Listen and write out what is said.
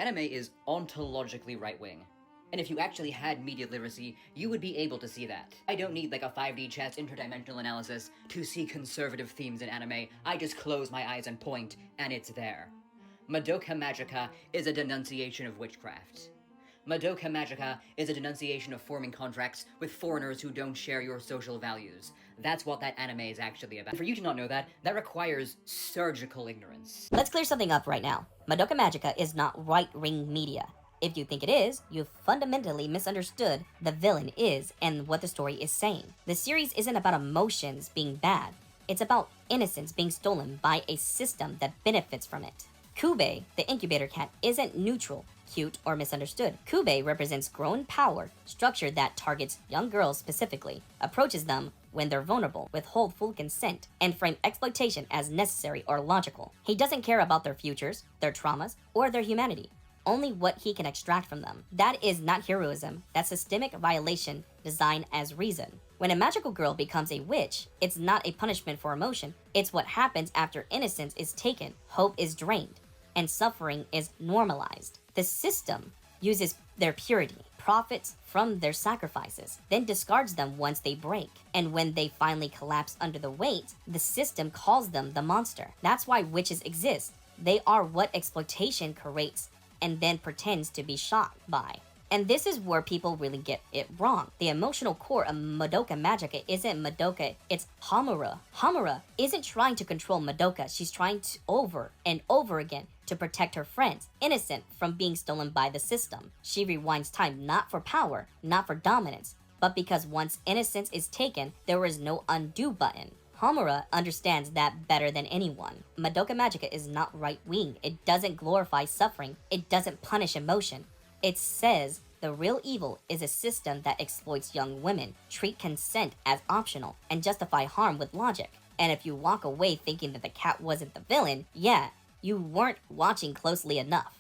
anime is ontologically right-wing. And if you actually had media literacy, you would be able to see that. I don't need like a 5D chess interdimensional analysis to see conservative themes in anime. I just close my eyes and point, and it's there. Madoka Magica is a denunciation of witchcraft. Madoka Magica is a denunciation of forming contracts with foreigners who don't share your social values. That's what that anime is actually about. For you to not know that, that requires surgical ignorance. Let's clear something up right now. Madoka Magica is not right-wing media. If you think it is, you've fundamentally misunderstood the villain is and what the story is saying. The series isn't about emotions being bad. It's about innocence being stolen by a system that benefits from it. Kyubey, the incubator cat, isn't neutral, cute, or misunderstood. Kyubey represents grown power, structure that targets young girls specifically, approaches them when they're vulnerable, withhold full consent, and frame exploitation as necessary or logical. He doesn't care about their futures, their traumas, or their humanity. Only what he can extract from them. That is not heroism, that's systemic violation designed as reason. When a magical girl becomes a witch, it's not a punishment for emotion, it's what happens after innocence is taken, hope is drained, and suffering is normalized. The system uses their purity, profits from their sacrifices, then discards them once they break. And when they finally collapse under the weight, the system calls them the monster. That's why witches exist. They are what exploitation creates and then pretends to be shocked by. And this is where people really get it wrong. The emotional core of Madoka Magica isn't Madoka, it's Homura. Homura isn't trying to control Madoka, she's trying to over and over again to protect her friends, innocent from being stolen by the system. She rewinds time not for power, not for dominance, but because once innocence is taken, there is no undo button. Homura understands that better than anyone. Madoka Magica is not right-wing. It doesn't glorify suffering. It doesn't punish emotion. It says the real evil is a system that exploits young women, treat consent as optional, and justify harm with logic. And if you walk away thinking that the cat wasn't the villain, yeah, you weren't watching closely enough.